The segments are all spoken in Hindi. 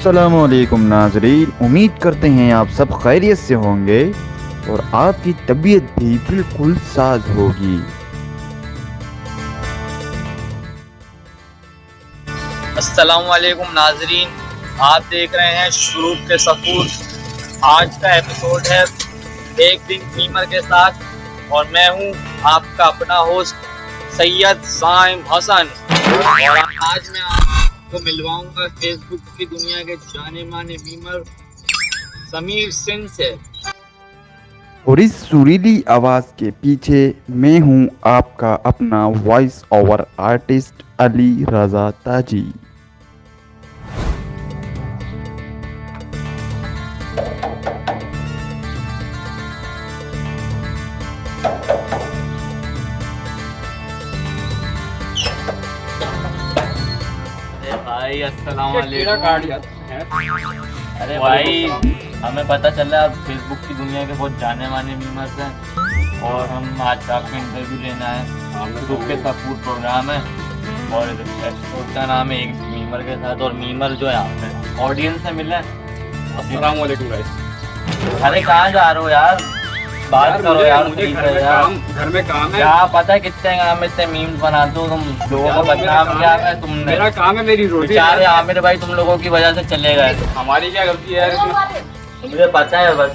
अस्सलामुअलैकुम नाजरीन, उम्मीद करते हैं आप सब खैरियत से होंगे और आपकी तबीयत भी बिल्कुल साज होगी। अस्सलामुअलैकुम नाजरीन, आप देख रहे हैं शुरू के सफूर। आज का एपिसोड है एक दिन मीमर के साथ और मैं हूं आपका अपना होस्ट सैयद साइम हसन। और आज मैं आपको मिलवाऊंगा फेसबुक की दुनिया के जाने माने मीमर समीर सिंह से। और इस सुरीली आवाज़ के पीछे मैं हूं आपका अपना voice over artist Ali Raza ताजी। भाई अस्सलाम वालेकुम। अरे भाई हमें पता चला आप फेसबुक की दुनिया के बहुत जाने माने मीमर्स हैं और हम आज आपका इंटरव्यू लेना है। ग्रुप के साथ फूड प्रोग्राम है और एपिसोड का नाम है एक मीमर के साथ। और मीमर जो है आप ऑडियंस से मिले। अस्सलाम वालेकुम गाइस। अरे कहाँ जा रहे हो यार, बात करो यार। मुझे घर में काम है। क्या पता कितने काम में इतने मीम्स बनाते हो तुम लोगों को बदनाम किया है तुमने। मेरा काम है, मेरी रोटी। बेचारे आमिर भाई तुम लोगों की वजह से चले गए। हमारी क्या गलती है यार? मुझे पता है बस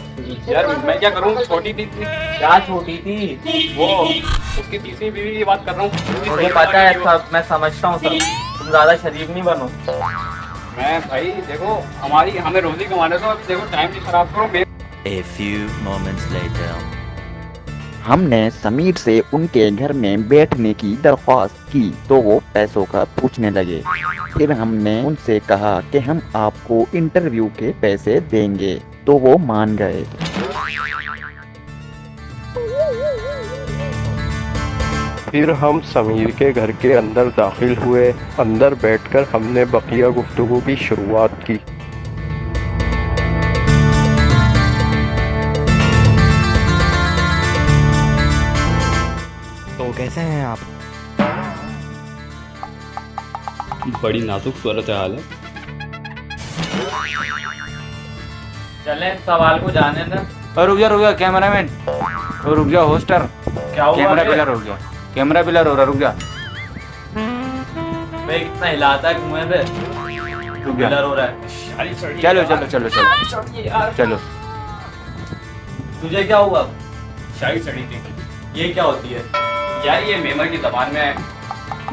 यार मैं क्या करूँ, छोटी थी। क्या छोटी थी वो उसकी तीसरी बीवी की बात कर रहा हूँ। मुझे पता है सब, मैं समझता हूँ सब। तुम ज्यादा शरीफ नहीं बनो। मैं भाई देखो हमें रोजी कमाने दो। देखो टाइम नहीं खराब करो। A few moments later. हमने समीर से उनके घर में बैठने की दरख्वास्त की तो वो पैसों का पूछने लगे। फिर हमने उनसे कहा कि हम आपको इंटरव्यू के पैसे देंगे तो वो मान गए। फिर हम समीर के घर के अंदर दाखिल हुए। अंदर बैठकर हमने बकिया गुफ्तगू की शुरुआत की। तो कैसे हैं आप? बड़ी नाजुक सूरत हाल है। चले सवाल को जाने दे। और रुक जा कैमरामैन, और रुक जा होस्टर। क्या हुआ? कैमरा पिलर हो गया, कैमरा पिलर हो रहा, रुक जा। भाई कितना हिलाता है मुंह पे, रुक जा। ब्लर हो रहा है। चलो चलो चलो चलो चलो। तुझे क्या हुआ? शाही चढ़ी थी ये क्या होती है यार। ये मेमर की जबान में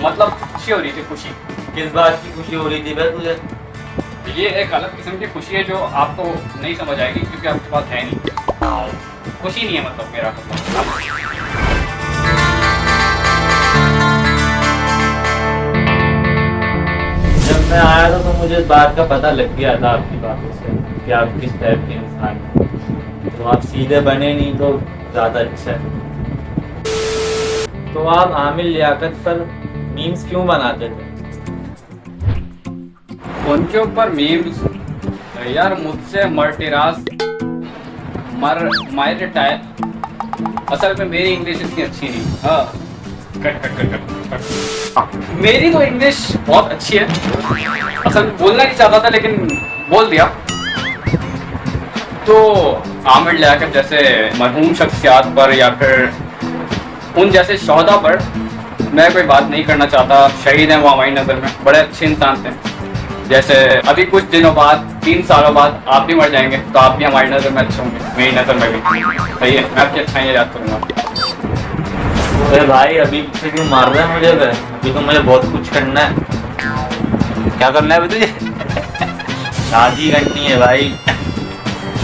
मतलब खुशी हो रही थी। खुशी किस बात की खुशी हो रही थी भाई तुझे? ये एक अलग किस्म की खुशी है जो आपको नहीं समझ आएगी क्योंकि आपके पास है नहीं। खुशी नहीं है मतलब मेरा। जब मैं आया था तो मुझे इस बात का पता लग गया था आपकी बातों से कि आप किस टाइप के इंसान हैं। तो आप सीधे बने नहीं तो ज़्यादा अच्छा है। तो आप आमिर लियाकत पर मीम्स क्यों बनाते थे? उनके ऊपर मीम्स यार मुझसे मर्टिरास माय टाइप। असल में मेरी इंग्लिश इतनी अच्छी नहीं। हाँ कट। मेरी तो इंग्लिश बहुत अच्छी है। असल में बोलना नहीं चाहता था लेकिन बोल दिया। तो आमिर लियाकत जैसे मरहूम शख्सियात पर या फिर उन जैसे शोहदा पर मैं कोई बात नहीं करना चाहता। शहीद हैं वो हमारी नज़र में, बड़े अच्छे इंसान थे। जैसे अभी कुछ दिनों बाद 3 सालों बाद आप भी मर जाएंगे तो आप भी हमारी नज़र में अच्छे होंगे, मेरी नज़र में भी। सही है, मैं आपकी अच्छाइयाँ याद करूँगा। अरे भाई अभी से क्यों मार रहे हैं मुझे? अभी तो मुझे बहुत कुछ करना है। क्या करना है अभी तुझे? शादी करनी है भाई,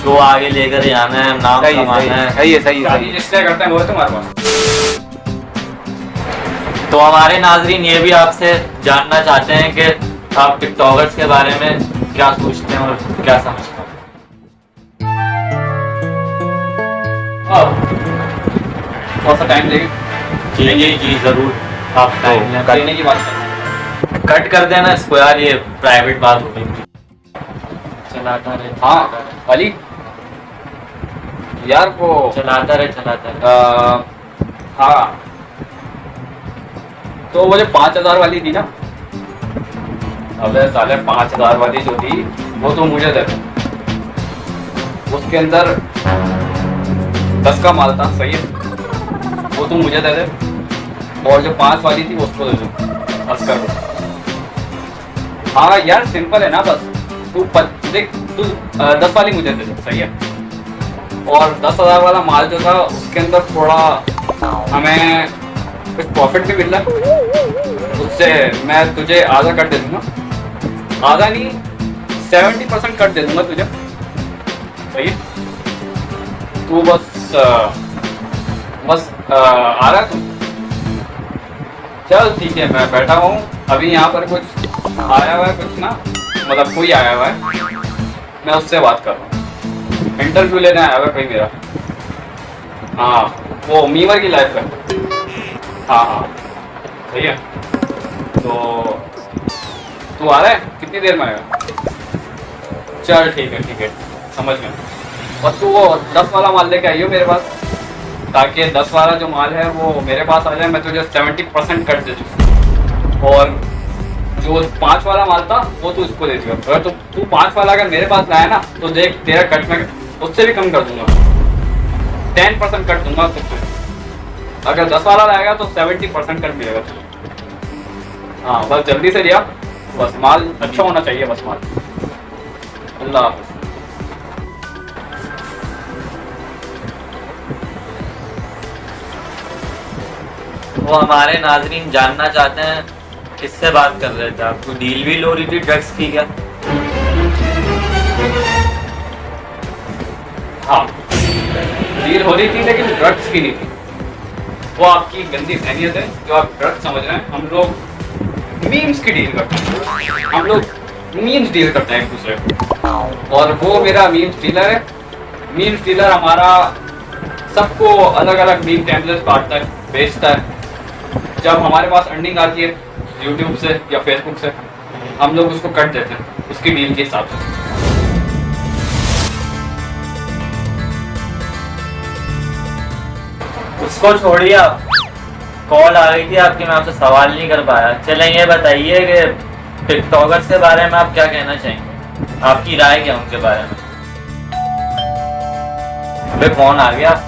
शो आगे लेकर जाना है, नाम कमाना है। सही है शादी जिससे करते हैं वो तुम्हारे पास। तो हमारे नाजरीन ये भी आपसे जानना चाहते हैं कि आप टिकटॉकर्स के बारे में क्या सोचते हैं और क्या समझते हैं। थोड़ा सा टाइम देंगे। जी जरूर। आप टाइम करने की बात करें। कट कर देना इसको यार, ये प्राइवेट बात होगी। चलाता रहे। हाँ अली यार वो चलाता रहे। हाँ तो वो जो 5000 वाली थी ना, अब साले 5000 वाली जो थी वो तो मुझे दे दे। उसके अंदर 10 का माल था, सही है, वो तू मुझे दे दे, और जो 5 वाली थी उसको दे दो अस्कर को। हाँ यार सिंपल है ना, बस तू देख, तू 10 वाली मुझे दे दे, सही है, और 10,000 वाला माल जो था उसके अंदर थोड़ा हमें कुछ प्रॉफिट भी मिल रहा है, उससे मैं तुझे आधा कर दे दूंगा, आधा नहीं 70% कट दे दूंगा तुझे, सही है। तू बस आ रहा है तू? चल ठीक है, मैं बैठा हूँ अभी यहाँ पर, कुछ आया हुआ है, कुछ ना मतलब कोई आया हुआ है, मैं उससे बात कर रहा हूँ, इंटरव्यू लेने आया हुआ है कोई मेरा। हाँ वो मीवर की लाइफ है। हाँ हाँ सही है, तो तू आ रहा है, कितनी देर में आएगा? चल ठीक है समझ गया। और तू वो 10 वाला माल लेके आइयो मेरे पास, ताकि 10 वाला जो माल है वो मेरे पास आ जाए, मैं तुझे 70% कट दे दूँ, और जो 5 वाला माल था वो तू इसको दे दिया। अगर तू 5 वाला अगर मेरे पास लाया ना, तो देख तेरा कट मैं उससे भी कम कर दूंगा, 10% कट दूंगा तुझसे। अगर 10 वाला लाएगा तो 70% कट मिलेगा तुझे। हाँ बस जल्दी से लिया, बस माल अच्छा होना चाहिए, बस माल। अल्लाह हाफ़िज़। वो हमारे नाजरीन जानना चाहते हैं किससे बात कर रहे थे आप? कोई डील वील हो रही थी ड्रग्स की क्या? हाँ डील हो रही थी, लेकिन ड्रग्स की नहीं थी। वो आपकी गंदी सहनियत है जो आप ड्रग्स समझ रहे हैं। हम लोग मीम्स की डील करते हैं, हम लोग मीम्स डील करते हैं एक दूसरे को, और वो मेरा मीम्स डीलर है। मीम्स डीलर हमारा सबको अलग अलग मीम टेम्पलेट्स काटता है, बेचता है। जब हमारे पास अर्निंग आती है यूट्यूब से या फेसबुक से, हम लोग उसको कट देते हैं उसकी डील के हिसाब से। उसको छोड़िए आप, कॉल आ गई थी आपकी, मैं आपसे सवाल नहीं कर पाया। चलें ये बताइए कि टिकटॉकर्स के बारे में आप क्या कहना चाहेंगे, आपकी राय क्या उनके बारे में? अबे कौन आ गया?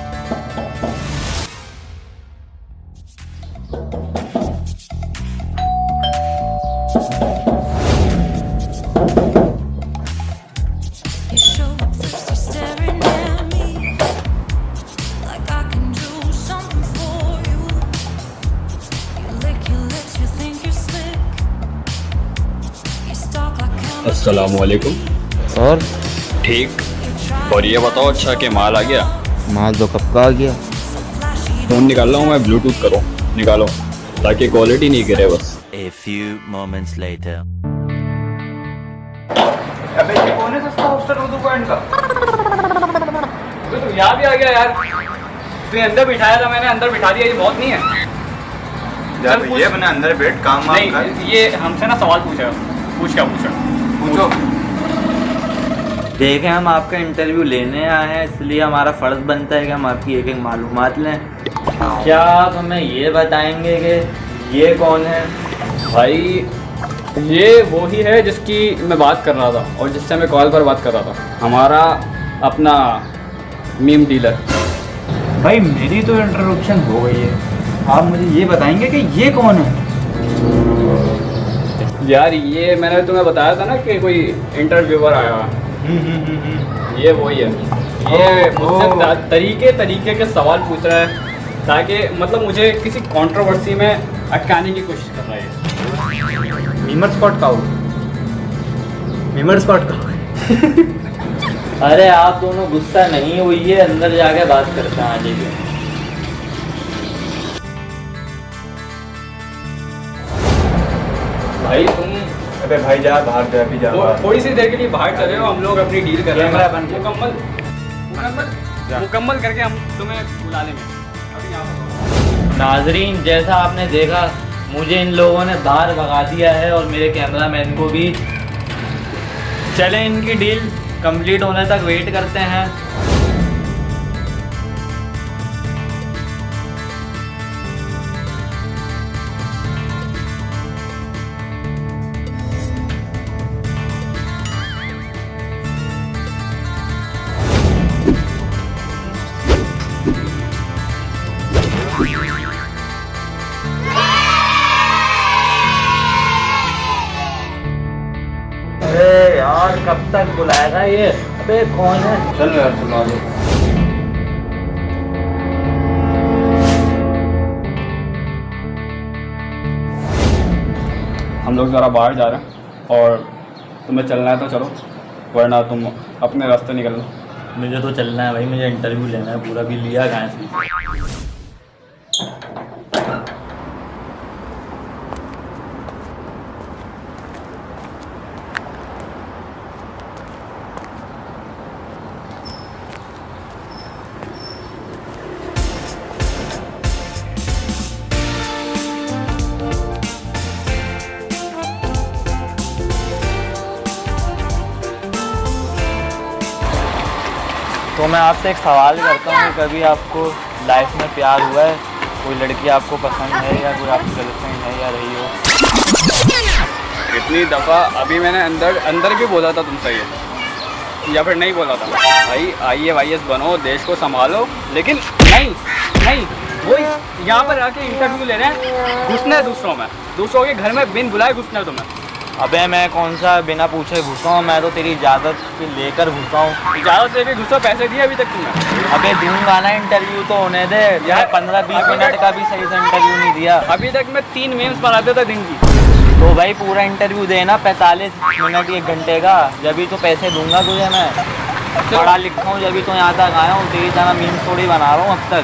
You're so obsessed, you're staring at me like I can do something for you. You lick your lips, you think you're slick. You stalk like cameras. अस्सलाम वालेकुम। और ठीक, और ये बताओ अच्छा कि माल आ गया? माल तो कब का आ गया? फ़ोन निकाल रहा हूँ मैं, ब्लूटूथ करो, निकालो ताकि क्वालिटी नहीं गिरे बस। A few moments later. अबे ये कौन है सस्ता हॉस्टल उर्दू पॉइंट का? तो यहाँ भी आ गया यार। तू अंदर बिठाया था, मैंने अंदर बिठा दिया, ये बहुत नहीं है। चल ये अपने अंदर बैठ काम वाम कर। नहीं, ये हमसे ना सवाल पूछा, पूछ क्या पूछा? पूछो। देखें हम आपका इंटरव्यू लेने आए हैं, इसलिए हमारा फ़र्ज़ बनता है कि हम आपकी एक एक मालूमात लें। क्या आप हमें ये बताएंगे कि ये कौन है? भाई ये वो ही है जिसकी मैं बात कर रहा था और जिससे मैं कॉल पर बात कर रहा था, हमारा अपना मीम डीलर। भाई मेरी तो इंट्रोडक्शन हो गई है, आप मुझे ये बताएंगे कि ये कौन है? यार ये मैंने तुम्हें बताया था ना कि कोई इंटरव्यूअर आया हुआ, ये वही है। ये मुझसे तरीके के सवाल पूछ रहा है, ताकि मतलब मुझे किसी कंट्रोवर्सी में अटकाने की कोशिश कर रहा है। मीमर स्पॉट का हो, मीमर स्पॉट का हो। अरे आप दोनों गुस्सा नहीं हुई है, अंदर जाके बात करते हैं आगे की। भाई तुम अबे भाई जा बाहर जा, अभी जा बाहर। थोड़ी सी देर के लिए बाहर चले हो, हम लोग अपनी डील कर रहे कैमरा हैं। बंद मुकम्मल करके हम तुम्हें बुला लेंगे। अभी यहाँ पर नाजरीन जैसा आपने देखा, मुझे इन लोगों ने बाहर भगा दिया है और मेरे कैमरामैन को भी। चलें इनकी डील कंप्लीट होने तक वेट करते हैं। और कब तक बुलाएगा ये? अबे कौन है? चलो यार चलो आ जाओ। हम लोग ज़रा बाहर जा रहे हैं और तुम्हें चलना है तो चलो, वरना तुम अपने रास्ते निकल लो। मुझे तो चलना है भाई, मुझे इंटरव्यू लेना है पूरा। भी लिया कहाँ से? तो मैं आपसे एक सवाल करता हूँ, कभी आपको लाइफ में प्यार हुआ है? कोई लड़की आपको पसंद है या कोई आपकी गर्लफ्रेंड है या रही हो? इतनी दफ़ा अभी मैंने अंदर भी बोला था तुमसे ये, या फिर नहीं बोला था? भाई IAS बनो, देश को संभालो, लेकिन नहीं वो यहाँ पर आके इंटरव्यू ले रहे हैं, घुसना है दूसरों के घर में बिन बुलाए घुसना है तुम्हें। अबे मैं कौन सा बिना पूछे घुसा हूँ? मैं तो तेरी इजाज़त लेकर घुसा हूँ। इजाज़त लेके घुसो, पैसे दिए अभी तक तुमने? अबे दूंगा ना, इंटरव्यू तो होने दे यार। 15-20 मिनट का भी सही से इंटरव्यू नहीं दिया अभी तक। मैं 3 मेम्स बनाते था दिन की। तो भाई पूरा इंटरव्यू देना, 45 मिनट 1 घंटे का, जब तो पैसे दूंगा तुझे मैं। पढ़ा लिखा हूँ जब तो यहाँ तक आया हूँ, तेरी तरह मीम्स थोड़ी बना रहा हूँ अब तक।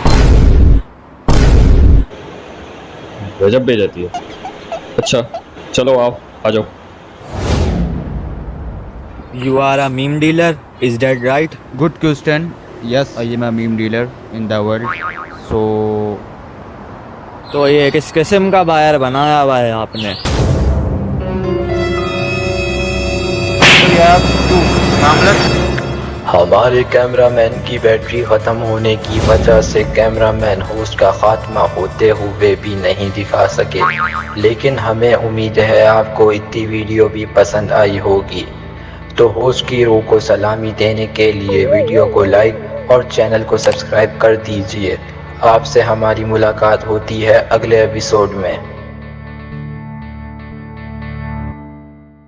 गजब बेइज्जती है। अच्छा चलो आओ, आ जाओ। You are a meme dealer, is that right? Good question. Yes, I am a meme dealer in the world. So तो ये किस किस्म का बायर बनाया हुआ है आपने? हमारे कैमरामैन की बैटरी ख़त्म होने की वजह से कैमरामैन होस्ट का खात्मा होते हुए भी नहीं दिखा सके, लेकिन हमें उम्मीद है आपको इतनी वीडियो भी पसंद आई होगी। तो होस्ट की रूह को सलामी देने के लिए वीडियो को लाइक और चैनल को सब्सक्राइब कर दीजिए। आपसे हमारी मुलाकात होती है अगले एपिसोड में।